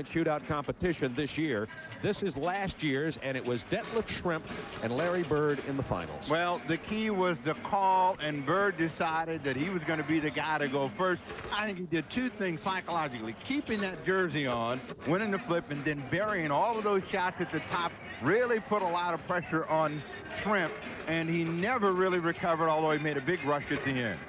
shootout competition this year. This is last year's, and it was Detlef Schrempf and Larry Bird in the finals. Well, the key was the call, and Bird decided that he was going to be the guy to go first. I think he did two things psychologically: keeping that jersey on, winning the flip, and then burying all of those shots at the top really put a lot of pressure on Schrempf, and he never really recovered, although he made a big rush at the end.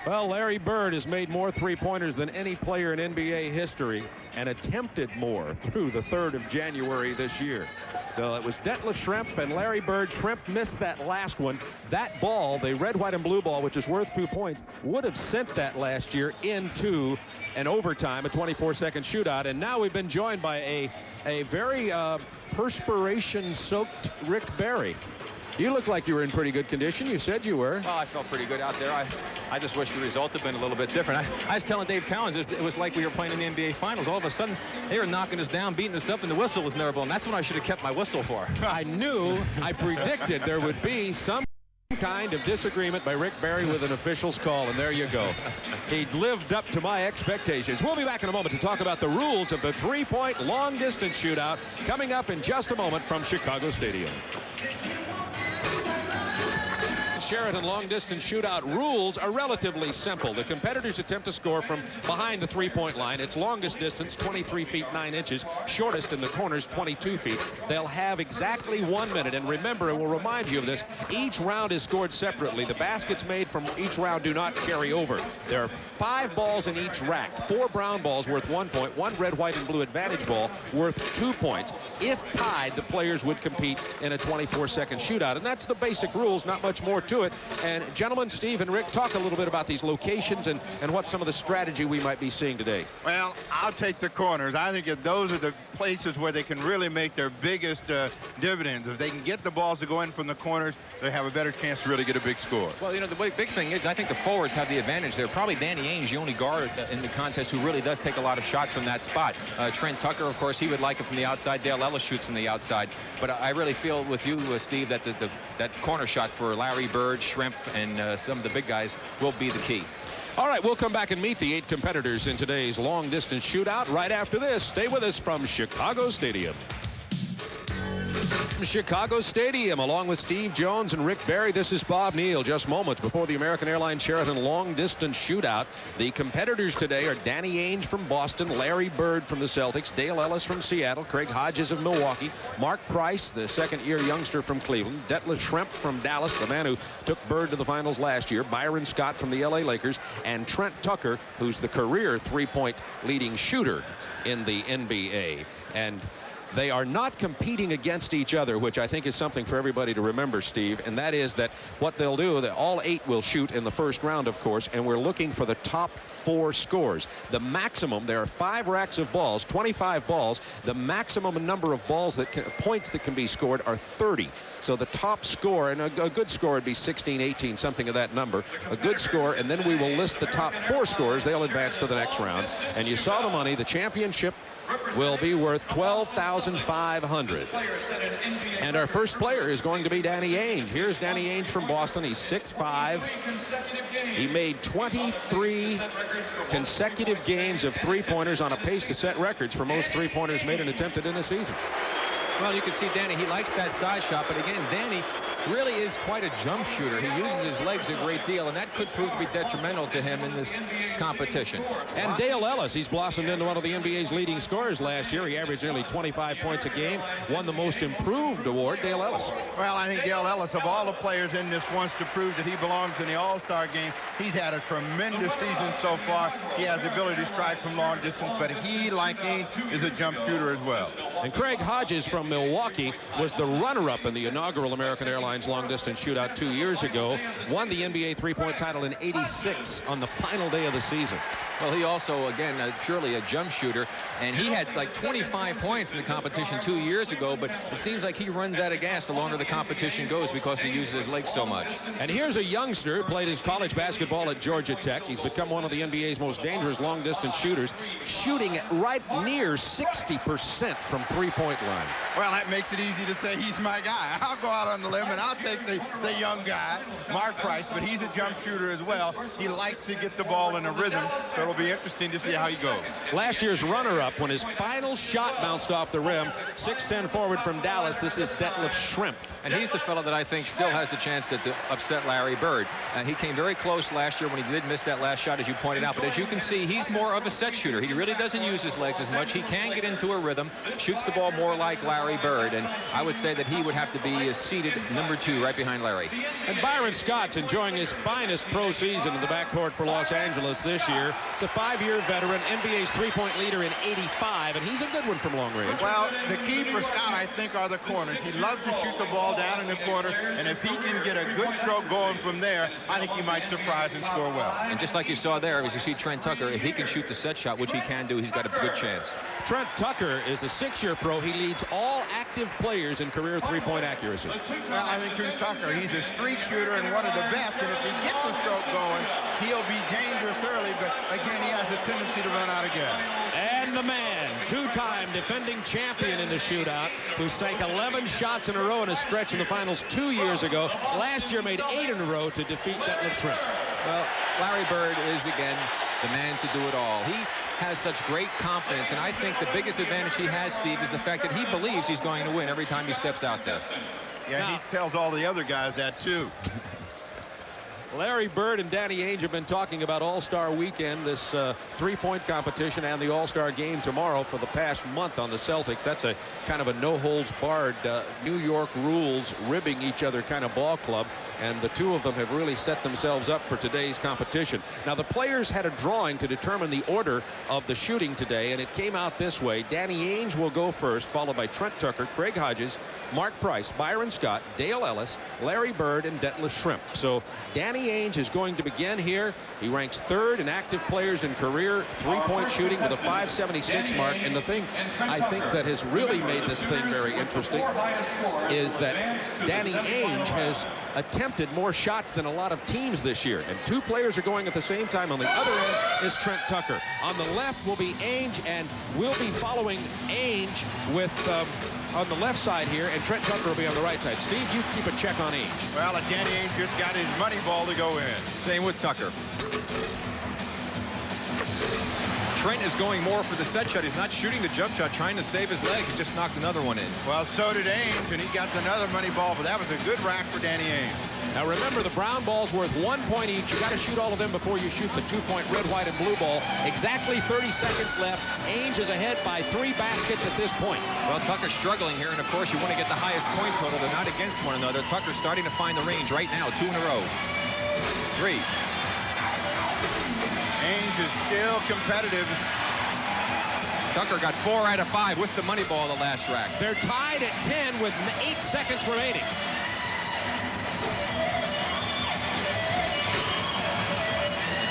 Well, Larry Bird has made more three-pointers than any player in NBA history and attempted more through the 3rd of January this year. So it was Detlef Schrempf and Larry Bird. Schrempf missed that last one. That ball, the red, white, and blue ball, which is worth 2 points, would have sent that last year into an overtime, a 24-second shootout. And now we've been joined by a very perspiration-soaked Rick Barry. You look like you were in pretty good condition. You said you were. Well, I felt pretty good out there. I just wish the result had been a little bit different. I was telling Dave Cowens it was like we were playing in the NBA Finals. All of a sudden, they were knocking us down, beating us up, and the whistle was never blown. That's what I should have kept my whistle for. I predicted there would be some kind of disagreement by Rick Barry with an official's call, and there you go. He lived up to my expectations. We'll be back in a moment to talk about the rules of the three-point long-distance shootout coming up in just a moment from Chicago Stadium. Sheraton long-distance shootout rules are relatively simple. The competitors attempt to score from behind the three-point line. Its longest distance, 23 feet 9 inches. Shortest in the corners, 22 feet. They'll have exactly 1 minute. And remember, it will remind you of this, each round is scored separately. The baskets made from each round do not carry over. There are 5 balls in each rack. 4 brown balls worth 1 point. 1 red, white, and blue advantage ball worth 2 points. If tied, the players would compete in a 24-second shootout. And that's the basic rules, not much more to it. And gentlemen, Steve and Rick, talk a little bit about these locations and what some of the strategy we might be seeing today. Well, I'll take the corners. I think that those are the places where they can really make their biggest dividends. If they can get the balls to go in from the corners, they have a better chance to really get a big score. Well, you know, the big thing is I think the forwards have the advantage there. Probably Danny Ainge, the only guard in the contest who really does take a lot of shots from that spot. Trent Tucker, of course, he would like it from the outside. Dale Ellis shoots from the outside. But I really feel with you, Steve, that that corner shot for Larry Bird, Schrempf, and some of the big guys will be the key. All right, we'll come back and meet the 8 competitors in today's long-distance shootout right after this. Stay with us from Chicago Stadium. From Chicago Stadium, along with Steve Jones and Rick Barry, this is Bob Neal. Just moments before the American Airlines Sheraton long-distance shootout. The competitors today are Danny Ainge from Boston, Larry Bird from the Celtics, Dale Ellis from Seattle, Craig Hodges of Milwaukee, Mark Price, the second-year youngster from Cleveland, Detlef Schrempf from Dallas, the man who took Bird to the finals last year, Byron Scott from the LA Lakers, and Trent Tucker, who's the career three-point leading shooter in the NBA. And they are not competing against each other, which I think is something for everybody to remember, Steve, and that is that what they'll do, that all 8 will shoot in the first round, of course, and we're looking for the top 4 scores. The maximum, there are 5 racks of balls, 25 balls. The maximum number of points that can be scored are 30. So the top score, and a good score would be 16, 18, something of that number. A good score, and then we will list the top 4 scores. They'll advance to the next round. And you saw the money. The championship will be worth $12,500. And our first player is going to be Danny Ainge. Here's Danny Ainge from Boston. He's 6'5". He made 23 consecutive games of three-pointers on a pace to set records for most three-pointers made and attempted in a season. Well, you can see Danny, he likes that side shot, but again, Danny really is quite a jump shooter. He uses his legs a great deal, and that could prove to be detrimental to him in this competition. And Dale Ellis, he's blossomed into one of the NBA's leading scorers last year. He averaged nearly 25 points a game, won the most improved award. Dale Ellis. Well, I think Dale Ellis, of all the players in this, wants to prove that he belongs in the All-Star game. He's had a tremendous season so far. He has the ability to strike from long distance, but he, like Ainge, is a jump shooter as well. And Craig Hodges from Milwaukee was the runner-up in the inaugural American Airlines long-distance shootout 2 years ago. Won the NBA three-point title in '86 on the final day of the season. Well, he also, again, purely a jump shooter, and he had like 25 points in the competition 2 years ago, but it seems like he runs out of gas the longer the competition goes because he uses his legs so much. And here's a youngster who played his college basketball at Georgia Tech. He's become one of the NBA's most dangerous long-distance shooters, shooting at right near 60% from three-point line. Well, that makes it easy to say he's my guy. I'll go out on the limb and I'll take the young guy, Mark Price, but he's a jump shooter as well. He likes to get the ball in a rhythm, so it'll be interesting to see how he goes. Last year's runner-up when his final shot bounced off the rim, 6'10" forward from Dallas. This is Detlef Schrempf. And he's the fellow that I think still has the chance to upset Larry Bird. He came very close last year when he did miss that last shot, as you pointed out. But as you can see, he's more of a set shooter. He really doesn't use his legs as much. He can get into a rhythm, shoots the ball more like Larry Bird. And I would say that he would have to be seated number 2 right behind Larry. And Byron Scott's enjoying his finest pro season in the backcourt for Los Angeles this year. He's a 5-year veteran, NBA's three-point leader in '85, and he's a good one from long range. Well, the key for Scott, I think, are the corners. He loves to shoot the ball down in the corner, and if he can get a good stroke going from there, I think he might surprise and score well. And just like you saw there, as you see Trent Tucker, if he can shoot the set shot, which he can do, he's got a good chance. Trent Tucker is the 6-year pro. He leads all active players in career three-point accuracy. Well, I think Trent Tucker, he's a streak shooter and one of the best, and if he gets a stroke going, he'll be dangerous early, but again, he has a tendency to run out again. And the man, 2-time defending champion in the shootout, who sank 11 shots in a row in a stretch in the finals 2 years ago. Last year made 8 in a row to defeat Detlef Schrempf. Well, Larry Bird is, again, the man to do it all. He has such great confidence, and I think the biggest advantage he has, Steve, is the fact that he believes he's going to win every time he steps out there. Yeah, now, he tells all the other guys that, too. Larry Bird and Danny Ainge have been talking about All-Star Weekend, this three-point competition, and the All-Star Game tomorrow for the past month on the Celtics. That's a kind of a no-holds-barred New York rules ribbing each other kind of ball club, and the two of them have really set themselves up for today's competition. Now, the players had a drawing to determine the order of the shooting today, and it came out this way. Danny Ainge will go first, followed by Trent Tucker, Craig Hodges, Mark Price, Byron Scott, Dale Ellis, Larry Bird, and Detlef Schrempf. So Danny Ainge is going to begin here. He ranks 3rd in active players in career three-point shooting with a 576 mark. And the thing I think that has really made this thing very interesting is that Danny Ainge has attempted more shots than a lot of teams this year, and 2 players are going at the same time. On the other end is Trent Tucker. On the left will be Ainge, and we'll be following Ainge with on the left side here, and Trent Tucker will be on the right side. Steve, you keep a check on Ainge. Well, Danny Ainge just got his money ball to go in. Same with Tucker. Trent is going more for the set shot. He's not shooting the jump shot, trying to save his leg. He just knocked another one in. Well, so did Ainge, and he got another money ball, but that was a good rack for Danny Ainge. Now remember, the brown ball's worth 1 point each. You got to shoot all of them before you shoot the 2-point red, white, and blue ball. Exactly 30 seconds left. Ainge is ahead by 3 baskets at this point. Well, Tucker's struggling here, and of course you want to get the highest point total. They're not against one another. Tucker's starting to find the range right now. 2 in a row. 3. Ainge is still competitive. Tucker got 4 out of 5 with the money ball the last rack. They're tied at 10 with 8 seconds remaining.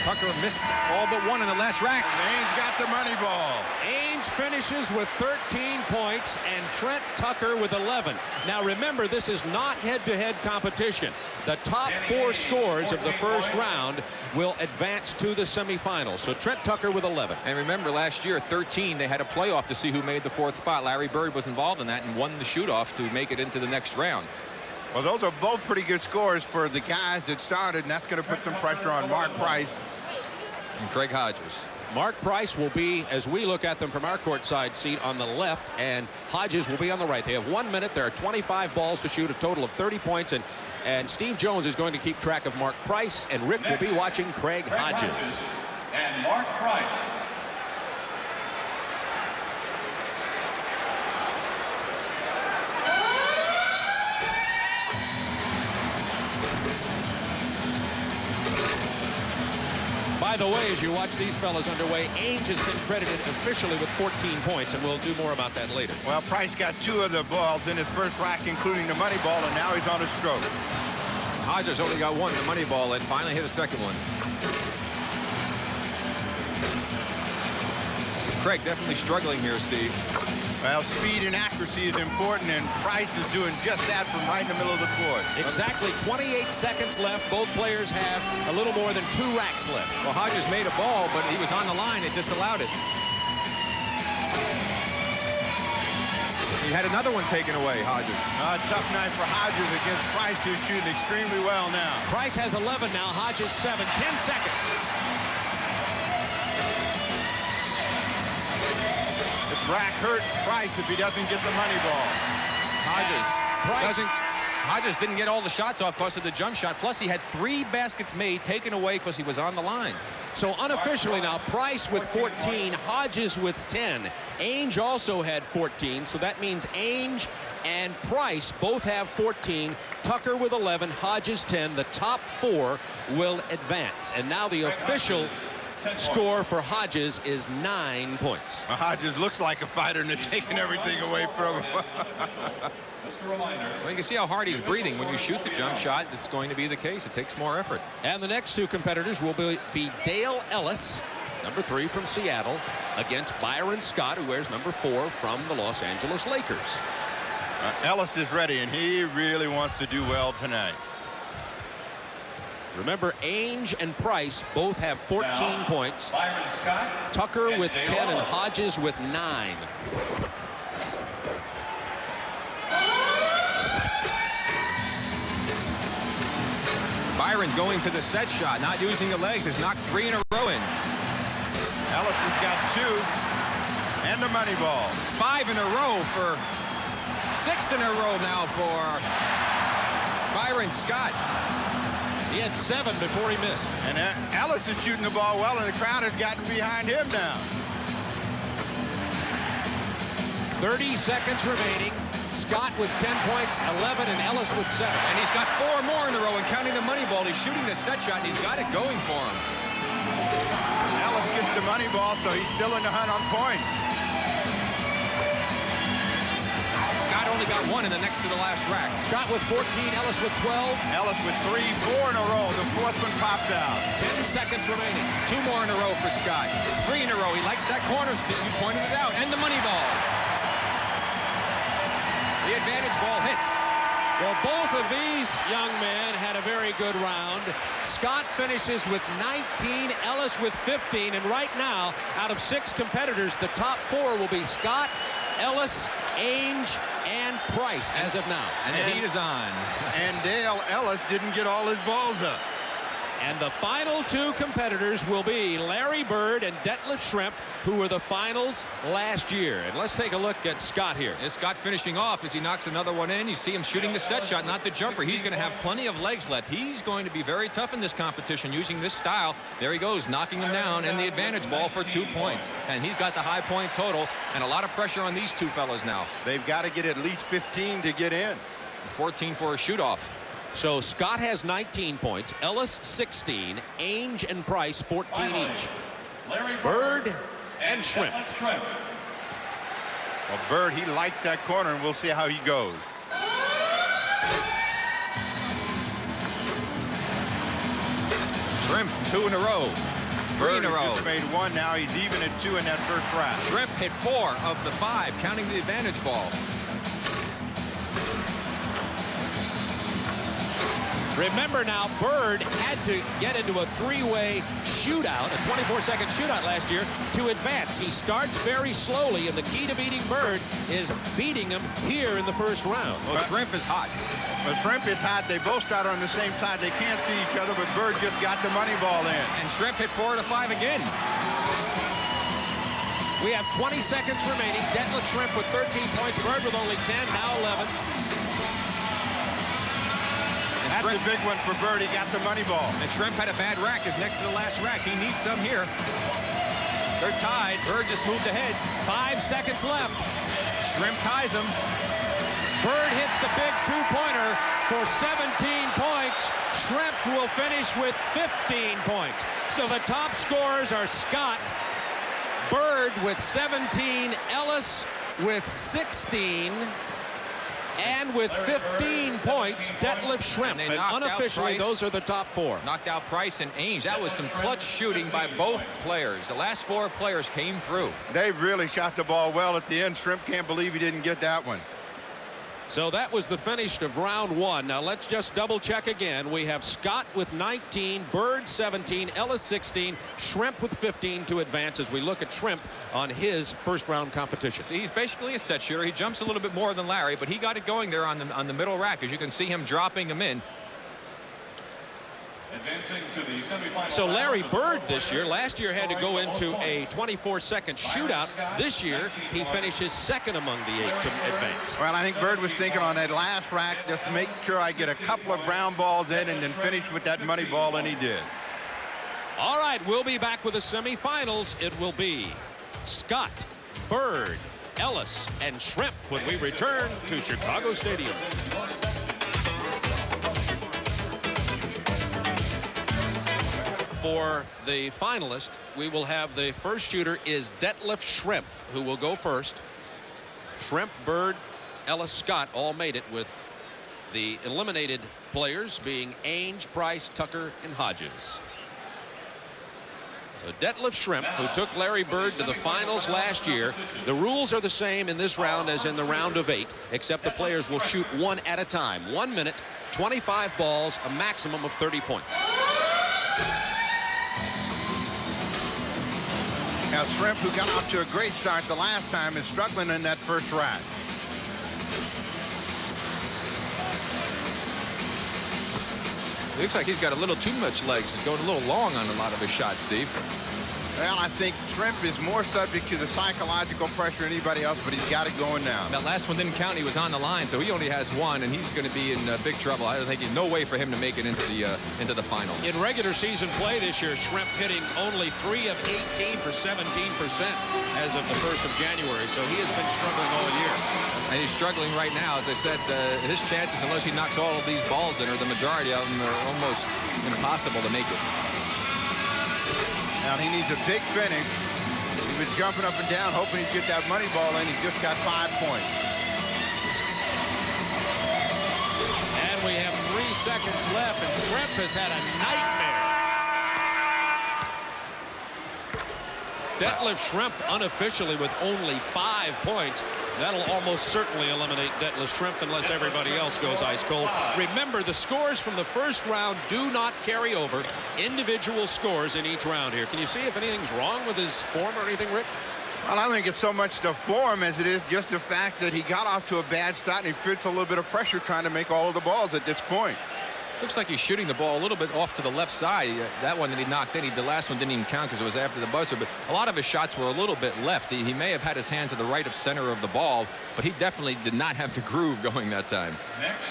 Tucker missed all but 1 in the last rack. And Ainge got the money ball. Ainge finishes with 13 points and Trent Tucker with 11. Now remember, this is not head-to-head competition. The top 4 scores of the first round will advance to the semifinals. So Trent Tucker with 11. And remember, last year, 13, they had a playoff to see who made the 4th spot. Larry Bird was involved in that and won the shoot-off to make it into the next round. Well, those are both pretty good scores for the guys that started, and that's going to put some pressure on Mark Price and Craig Hodges. Mark Price will be, as we look at them from our courtside seat, on the left, and Hodges will be on the right. They have 1 minute. There are 25 balls to shoot, a total of 30 points, and Steve Jones is going to keep track of Mark Price, and Rick will be watching Craig Hodges. And Mark Price. By the way, as you watch these fellas underway, Ainge has been credited officially with 14 points, and we'll do more about that later. Well, Price got 2 of the balls in his first rack, including the money ball, and now he's on a stroke. Hodges only got 1, the money ball, and finally hit a second one. Craig definitely struggling here, Steve. Well, speed and accuracy is important, and Price is doing just that from right in the middle of the court. Exactly 28 seconds left. Both players have a little more than 2 racks left. Well, Hodges made a ball, but he was on the line. It disallowed it. He had another one taken away, Hodges. Tough night for Hodges against Price, who's shooting extremely well now. Price has 11 now. Hodges 7. 10 seconds. The rack hurts Price if he doesn't get the money ball. Hodges didn't get all the shots off because of the jump shot. Plus, he had 3 baskets made taken away because he was on the line. So unofficially now, Price with 14, Hodges with 10. Ainge also had 14, so that means Ainge and Price both have 14. Tucker with 11, Hodges 10. The top 4 will advance. And now the official score for Hodges is 9 points. Hodges looks like a fighter, and they're taking everything away from him. Just a reminder. Well, you can see how hard he's breathing. When you shoot the jump shot, it's going to be the case. It takes more effort. And the next 2 competitors will be Dale Ellis, number 3 from Seattle, against Byron Scott, who wears number 4 from the Los Angeles Lakers. Ellis is ready, and he really wants to do well tonight. Remember, Ainge and Price both have 14 Now, points. Byron Scott. Tucker and with Dale 10 and Ellis. Hodges with 9. Byron going to the set shot, not using the legs, has knocked 3 in a row in. Ellis has got 2 and the money ball. 5 in a row for 6 in a row now for Byron Scott. He had 7 before he missed. And Ellis is shooting the ball well, and the crowd has gotten behind him now. 30 seconds remaining. Scott with 10 points, 11, and Ellis with 7. And he's got 4 more in a row, and counting the money ball, he's shooting the set shot, and he's got it going for him. Ellis gets the money ball, so he's still in the hunt on points. Scott only got 1 in the next to the last rack. Scott with 14, Ellis with 12. Ellis with 3, 4 in a row. The 4th one popped out. 10 seconds remaining. 2 more in a row for Scott. 3 in a row. He likes that corner spin. You pointed it out. And the money ball. The advantage ball hits. Well, both of these young men had a very good round. Scott finishes with 19, Ellis with 15, and right now, out of 6 competitors, the top 4 will be Scott, Ellis, Ainge, and Price as of now. And the heat is on. And Dale Ellis didn't get all his balls up. And the final 2 competitors will be Larry Bird and Detlef Schrempf, who were the finals last year. And let's take a look at Scott here. Is Scott finishing off as he knocks another one in? You see him shooting the set shot, not the jumper. He's going to have plenty of legs left. He's going to be very tough in this competition using this style. There he goes, knocking him down, and the advantage ball for 2 points. And he's got the high point total, and a lot of pressure on these 2 fellas now. They've got to get at least 15 to get in. 14 for a shoot-off. So Scott has 19 points, Ellis 16, Ainge and Price 14 Finally, each. Larry Bird and Schrempf. Schrempf. Well, Bird, he likes that corner, and we'll see how he goes. Schrempf, 2 in a row. 3 in a row. Just made 1 now. He's even at 2 in that first round. Schrempf hit 4 of the 5, counting the advantage ball. Remember now, Bird had to get into a 3-way shootout, a 24-second shootout last year to advance. He starts very slowly, and the key to beating Bird is beating him here in the first round. Well, Schrempf is hot. But Schrempf is hot. They both start on the same side. They can't see each other, but Bird just got the money ball in. And Schrempf hit 4 out of 5 again. We have 20 seconds remaining. Detlef Schrempf with 13 points, Bird with only 10, now 11. That's a big one for Bird. He got the money ball. And Schrempf had a bad rack. His next to the last rack. He needs some here. They're tied. Bird just moved ahead. 5 seconds left. Schrempf ties him. Bird hits the big 2-pointer for 17 points. Schrempf will finish with 15 points. So the top scorers are Scott, Bird with 17, Ellis with 16, and with 15 points, Detlef Schrempf. And unofficially, those are the top 4. Knocked out Price and Ainge. That was some clutch shooting by both players. The last 4 players came through. They really shot the ball well at the end. Schrempf can't believe he didn't get that one. So that was the finish of round one. Now let's just double check again. We have Scott with 19, Bird 17, Ellis 16, Shrimp with 15 to advance as we look at Shrimp on his first round competition. See, he's basically a set shooter. He jumps a little bit more than Larry, but he got it going there on the middle rack. As you can see him dropping them in. Advancing to the semifinal. So Larry Bird this year, last year had to go into a 24-second shootout. This year he finishes second among the 8 to advance. Well, I think Bird was thinking on that last rack, just make sure I get a couple of brown balls in and then finish with that money ball, and he did. All right, we'll be back with the semifinals. It will be Scott, Bird, Ellis, and Shrimp when we return to Chicago Stadium. For the finalist, we will have the first shooter is Detlef Shrimp, who will go first. Shrimp, Bird, Ellis, Scott all made it, with the eliminated players being Ainge, Price, Tucker, and Hodges. So Detlef Shrimp, who took Larry Bird to the finals last year. The rules are the same in this round as in the round of 8, except the players will shoot one at a time. 1 minute, 25 balls, a maximum of 30 points. Now Shrimp, who got off to a great start the last time, is struggling in that first rack. Looks like he's got a little too much legs. He's going a little long on a lot of his shots, Steve. Well, I think Shrimp is more subject to the psychological pressure than anybody else, but he's got it going now. That last one didn't count. He was on the line, so he only has one, and he's going to be in big trouble. I don't think there's no way for him to make it into the finals. In regular season play this year, Shrimp hitting only 3 of 18 for 17% as of the 1st of January. So he has been struggling all year. And he's struggling right now. As I said, his chances, unless he knocks all of these balls in, or the majority of them, are almost impossible to make it. Now he needs a big finish. He was jumping up and down, hoping he'd get that money ball in. He just got 5 points. And we have 3 seconds left, and Shrimp has had a nightmare. Detlef Shrimp unofficially with only 5 points. That'll almost certainly eliminate Detlef Shrimp unless everybody else goes ice cold. Remember, the scores from the first round do not carry over. Individual scores in each round here. Can you see if anything's wrong with his form or anything, Rick? Well, I don't think it's so much the form as it is just the fact that he got off to a bad start and he feels a little bit of pressure trying to make all of the balls at this point. Looks like he's shooting the ball a little bit off to the left side. That one that he knocked in, the last one didn't even count because it was after the buzzer, but a lot of his shots were a little bit left. He may have had his hands to the right of center of the ball, but he definitely did not have the groove going that time.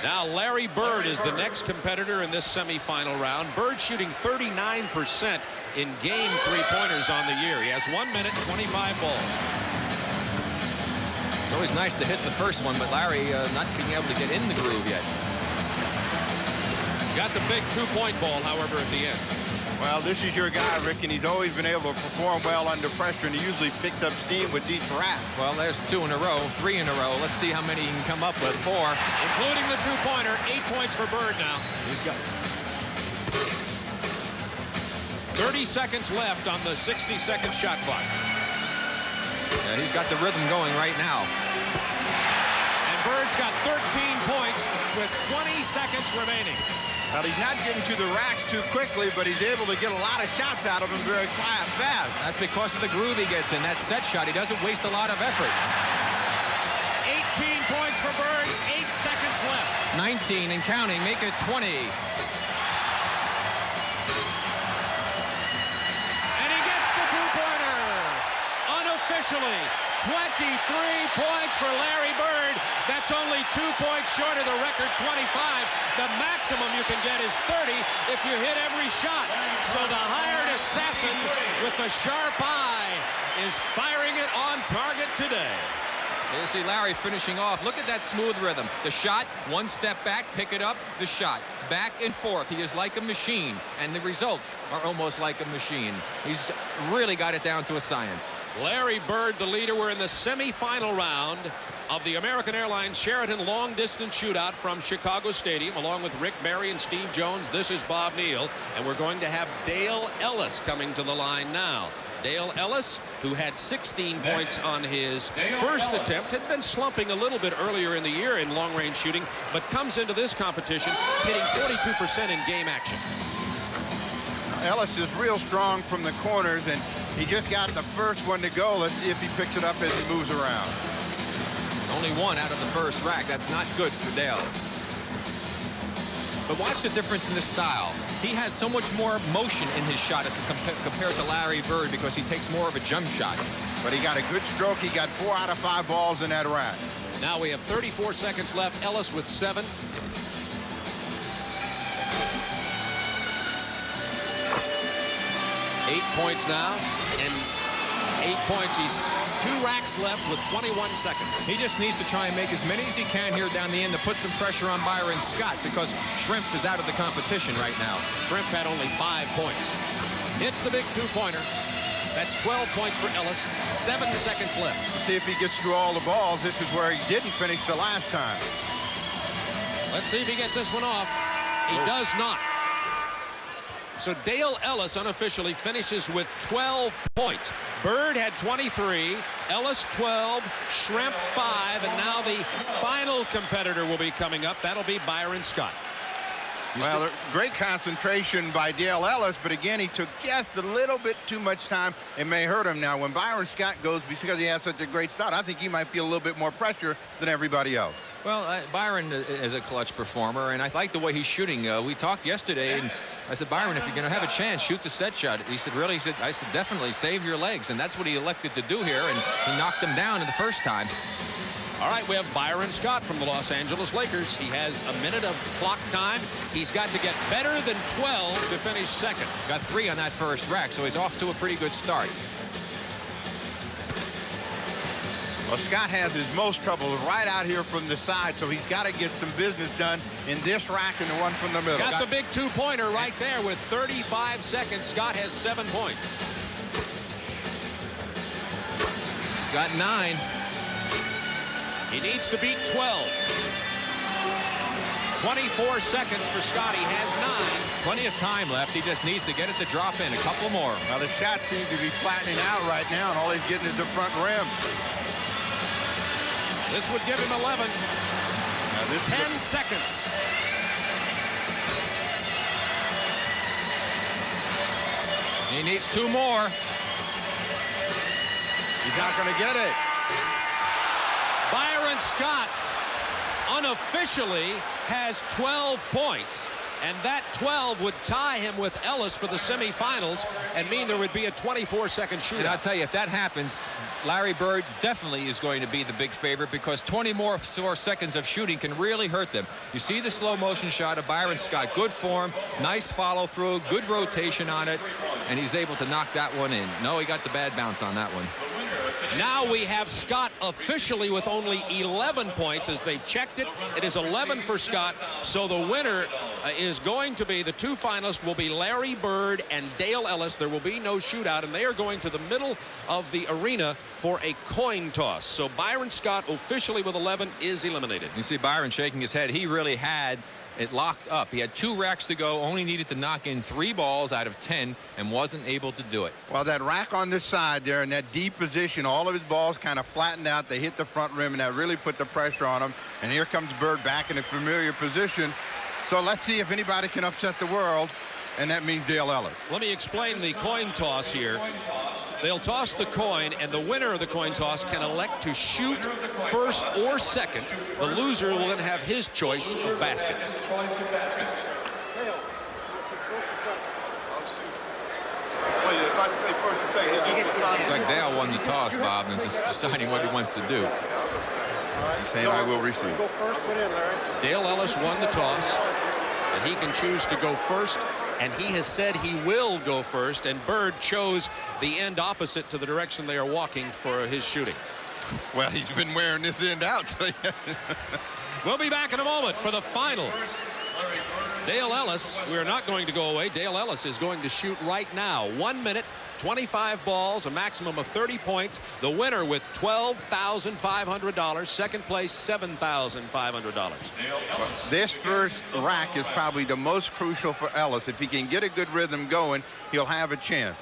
Now Larry Bird is the next competitor in this semifinal round. Bird shooting 39% in game 3-pointers on the year. He has 1 minute, 25 balls. It's always nice to hit the first one, but Larry not being able to get in the groove yet. Got the big 2-point ball, however, at the end. Well, this is your guy, Rick, and he's always been able to perform well under pressure, and he usually picks up steam with each rack. Well, there's 2 in a row, 3 in a row. Let's see how many he can come up with. 4. Including the 2-pointer, 8 points for Bird now. He's got 30 seconds left on the 60-second shot clock. Yeah, he's got the rhythm going right now. And Bird's got 13 points with 20 seconds remaining. Well, he's not getting to the racks too quickly, but he's able to get a lot of shots out of them very fast. That's because of the groove he gets in. That set shot, he doesn't waste a lot of effort. 18 points for Bird, 8 seconds left. 19 and counting, make it 20. And he gets the 2-pointer. Unofficially, 23 points for Larry Bird. That's only 2 points short of the record 25. The maximum you can get is 30 if you hit every shot. So the hired assassin with the sharp eye is firing it on target today. You see Larry finishing off. Look at that smooth rhythm. The shot, 1 step back, pick it up, the shot. Back and forth. He is like a machine, and the results are almost like a machine. He's really got it down to a science. Larry Bird, the leader. We're in the semifinal round of the American Airlines Sheraton Long Distance Shootout from Chicago Stadium, along with Rick Barry and Steve Jones. This is Bob Neal, and we're going to have Dale Ellis coming to the line now. Dale Ellis, who had 16 points on his first attempt, had been slumping a little bit earlier in the year in long-range shooting, but comes into this competition hitting 42% in game action. Ellis is real strong from the corners, and he just got the first one to go. Let's see if he picks it up as he moves around. Only one out of the first rack. That's not good for Dale. But watch the difference in the style. He has so much more motion in his shot as compared to Larry Bird, because he takes more of a jump shot. But he got a good stroke. He got 4 out of 5 balls in that rack. Now we have 34 seconds left. Ellis with 7. Eight points now, and 8 points. He's 2 racks left with 21 seconds. He just needs to try and make as many as he can here down the end to put some pressure on Byron Scott, because Shrimp is out of the competition right now. Shrimp had only 5 points. Hits the big 2-pointer. That's 12 points for Ellis. 7 seconds left. Let's see if he gets through all the balls. This is where he didn't finish the last time. Let's see if he gets this one off. He does not. So Dale Ellis unofficially finishes with 12 points. Bird had 23, Ellis 12, Shrimp 5, and now the final competitor will be coming up. That'll be Byron Scott. Well, great concentration by Dale Ellis, but again, he took just a little bit too much time. It may hurt him now. When Byron Scott goes, because he had such a great start, I think he might feel a little bit more pressure than everybody else. Well, Byron is a clutch performer, and I like the way he's shooting. We talked yesterday, and I said, Byron, if you're going to have a chance, shoot the set shot. He said, really? He said, I said, definitely, save your legs. And that's what he elected to do here, and he knocked them down in the first time. All right, we have Byron Scott from the Los Angeles Lakers. He has a minute of clock time. He's got to get better than 12 to finish second. Got 3 on that first rack, so he's off to a pretty good start. Well, Scott has his most trouble right out here from the side, so he's got to get some business done in this rack and the one from the middle. Got the big 2-pointer right there with 35 seconds. Scott has 7 points. Got 9. He needs to beat 12. 24 seconds for Scott. He has 9. Plenty of time left. He just needs to get it to drop in. A couple more. Now, the shot seems to be flattening out right now, and all he's getting is the front rim. This would give him 11. Now, 10 seconds. He needs 2 more. He's not going to get it. Byron Scott unofficially has 12 points, and that 12 would tie him with Ellis for the semifinals and mean there would be a 24-second shootout. And I'll tell you, if that happens, Larry Bird definitely is going to be the big favorite, because 20 more seconds of shooting can really hurt them. You see the slow motion shot of Byron Scott. Good form, nice follow through, good rotation on it, and he's able to knock that one in. No, he got the bad bounce on that one. Now we have Scott officially with only 11 points. As they checked it, it is 11 for Scott. So the winner is going to be, the 2 finalists will be Larry Bird and Dale Ellis. There will be no shootout, and they are going to the middle of the arena for a coin toss. So Byron Scott, officially with 11, is eliminated. You see Byron shaking his head. He really had it locked up. He had 2 racks to go, only needed to knock in 3 balls out of 10, and wasn't able to do it. Well, that rack on this side there in that deep position, all of his balls kind of flattened out. They hit the front rim, and that really put the pressure on him. And here comes Bird back in a familiar position. So let's see if anybody can upset the world, and that means Dale Ellis. Let me explain the coin toss here. They'll toss the coin, and the winner of the coin toss can elect to shoot first or second. The loser will then have his choice of baskets. It's like Dale won the toss, Bob, and is deciding what he wants to do. He's saying, I will receive. Dale Ellis won the toss, and he can choose to go first, and he has said he will go first, and Bird chose the end opposite to the direction they are walking for his shooting. Well, he's been wearing this end out. We'll be back in a moment for the finals. Dale Ellis, we're not going to go away. Dale Ellis is going to shoot right now. 1 minute, 25 balls, a maximum of 30 points. The winner with $12,500. Second place, $7,500. Well, this first rack is probably the most crucial for Ellis. If he can get a good rhythm going, he'll have a chance.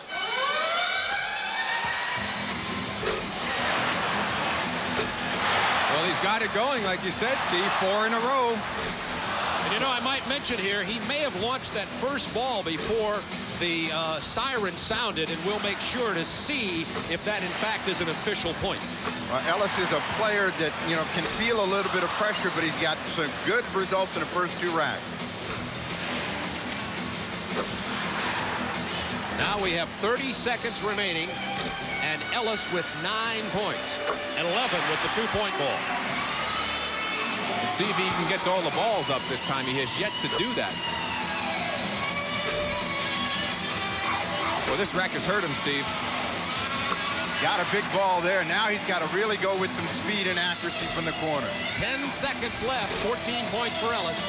got it going, like you said, Steve. 4 in a row. And you know, I might mention here, he may have launched that first ball before the siren sounded, and we'll make sure to see if that in fact is an official point. Ellis is a player that, you know, can feel a little bit of pressure, but he's got some good results in the first 2 racks. Now we have 30 seconds remaining, and Ellis with 9 points, and 11 with the 2-point ball. Let's see if he even gets all the balls up this time. He has yet to do that. Well, this rack has hurt him, Steve. Got a big ball there. Now he's got to really go with some speed and accuracy from the corner. 10 seconds left. 14 points for Ellis.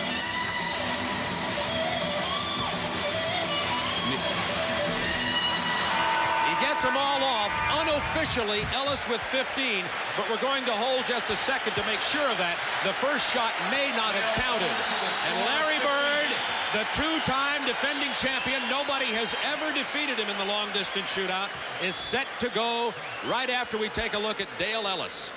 He gets them all off. Unofficially, Ellis with 15, but we're going to hold just a second to make sure of that. The first shot may not have counted. And Larry Bird, the 2-time defending champion, nobody has ever defeated him in the long-distance shootout, is set to go right after we take a look at Dale Ellis.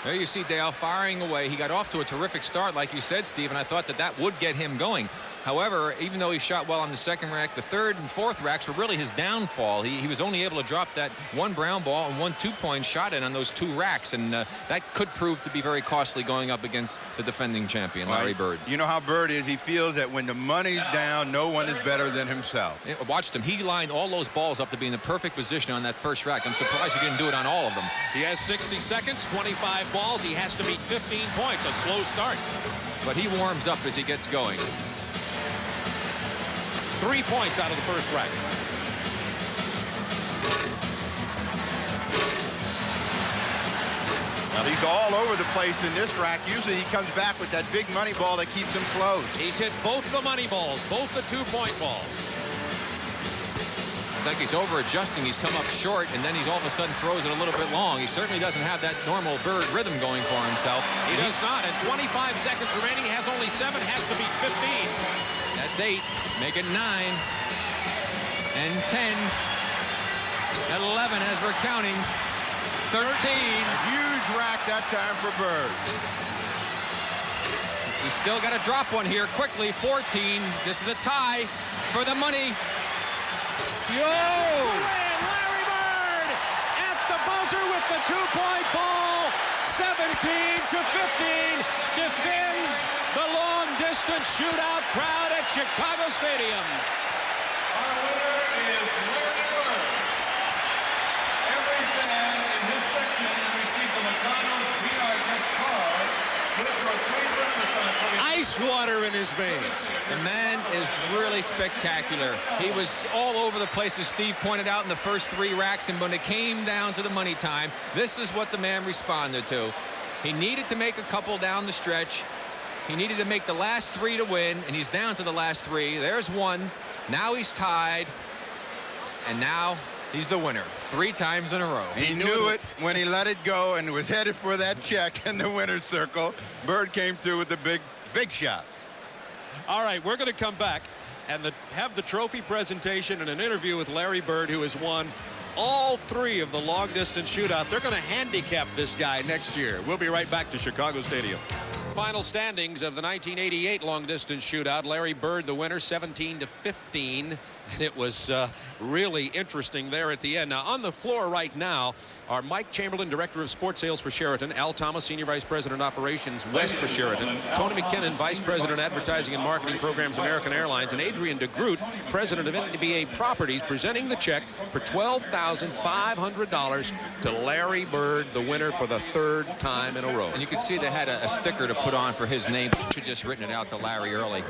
There you see Dale firing away. He got off to a terrific start, like you said, Steve, and I thought that that would get him going. However, even though he shot well on the second rack, the third and fourth racks were really his downfall. He was only able to drop that 1 brown ball and 1 2-point shot in on those 2 racks, and that could prove to be very costly going up against the defending champion, Larry Bird. You know how Bird is. He feels that when the money's down, no one is better than himself. I watched him. He lined all those balls up to be in the perfect position on that first rack. I'm surprised he didn't do it on all of them. He has 60 seconds, 25 balls. He has to beat 15 points, a slow start. But he warms up as he gets going. 3 points out of the first rack. Well, he's all over the place in this rack. Usually he comes back with that big money ball that keeps him close. He's hit both the money balls, both the 2-point balls. It's like he's over-adjusting. He's come up short, and then he's all of a sudden throws it a little bit long. He certainly doesn't have that normal Bird rhythm going for himself. He does not. And 25 seconds remaining. He has only 7. Has to beat 15. That's 8. Make it 9. And 10. 11 as we're counting. 13. A huge rack that time for Bird. He's still got to drop one here quickly. 14. This is a tie for the money. Yo! Larry Bird at the buzzer with the 2-point ball. 17 to 15. Defends the long-distance shootout crowd at Chicago Stadium. Our winner is Larry Bird. Every fan in his section received the McDonald's VR gift card with for 3 breakfast on Ice water in his veins. The man is really spectacular. He was all over the place, as Steve pointed out, in the first 3 racks, and when it came down to the money time, this is what the man responded to. He needed to make a couple down the stretch. He needed to make the last 3 to win, and he's down to the last 3. There's 1. Now he's tied, and now he's the winner 3 times in a row. He knew it when he let it go and was headed for that check in the winner's circle. Bird came through with a big shot. All right, we're going to come back and have the trophy presentation and an interview with Larry Bird, who has won all 3 of the long-distance shootout. They're going to handicap this guy next year. We'll be right back to Chicago Stadium. Final standings of the 1988 long-distance shootout. Larry Bird, the winner, 17 to 15. And it was really interesting there at the end. Now, on the floor right now are Mike Chamberlain, Director of Sports Sales for Sheraton, Al Thomas, Senior Vice President Operations West for Sheraton, Tony McKinnon, Vice President Advertising and Marketing Programs, American Airlines, and Adrian DeGroot, President of NBA Properties, presenting the check for $12,500 to Larry Bird, the winner for the 3rd time in a row. And you can see they had a sticker to put on for his name. Should just written it out to Larry early.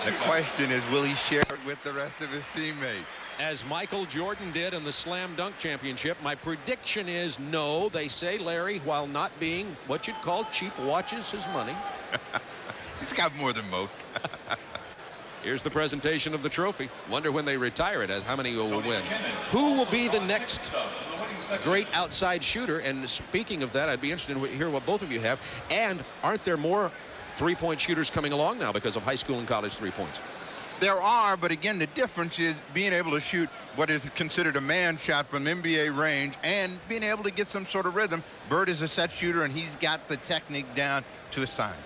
The question is, will he share it with the rest of his teammates? As Michael Jordan did in the Slam Dunk Championship, my prediction is no. They say Larry, while not being what you'd call cheap, watches his money. He's got more than most. Here's the presentation of the trophy. Wonder when they retire it, how many will win. Who will be the next great outside shooter? And speaking of that, I'd be interested to hear what both of you have. And aren't there more 3-point shooters coming along now because of high school and college 3 points? There are, but again, the difference is being able to shoot what is considered a man shot from NBA range and being able to get some sort of rhythm. Bird is a set shooter, and he's got the technique down to a science.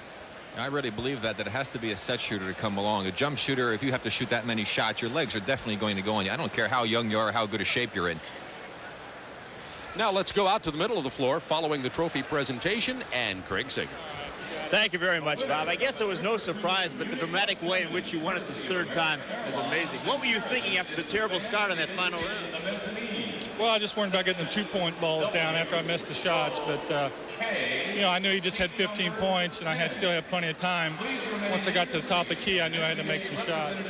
I really believe that it has to be a set shooter to come along. A jump shooter, if you have to shoot that many shots, your legs are definitely going to go on you. I don't care how young you are or how good a shape you're in. Now let's go out to the middle of the floor following the trophy presentation, and Craig Sager. Thank you very much, Bob. I guess it was no surprise, but the dramatic way in which you won it this third time is amazing. What were you thinking after the terrible start on that final round? Well, I just worried about getting the 2-point balls down after I missed the shots, but you know, I knew he just had 15 points, and I still had plenty of time. Once I got to the top of the key, I knew I had to make some shots.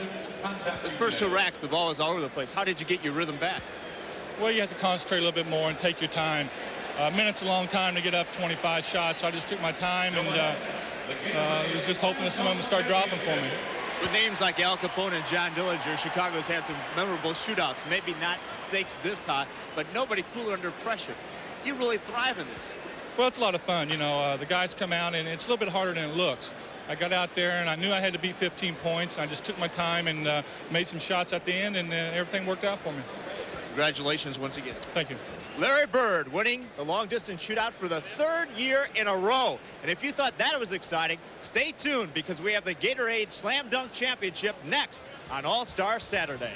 Those first 2 racks, the ball was all over the place. How did you get your rhythm back? Well, you have to concentrate a little bit more and take your time. A minute's a long time to get up 25 shots, so I just took my time and was just hoping that some of them would start dropping for me. With names like Al Capone and John Dillinger, Chicago's had some memorable shootouts. Maybe not stakes this high, but nobody cooler under pressure. You really thrive in this. Well, it's a lot of fun. You know, the guys come out, and it's a little bit harder than it looks. I got out there, and I knew I had to beat 15 points. And I just took my time and made some shots at the end, and everything worked out for me. Congratulations once again. Thank you. Larry Bird winning the long-distance shootout for the 3rd year in a row. And if you thought that was exciting, stay tuned because we have the Gatorade Slam Dunk Championship next on All-Star Saturday.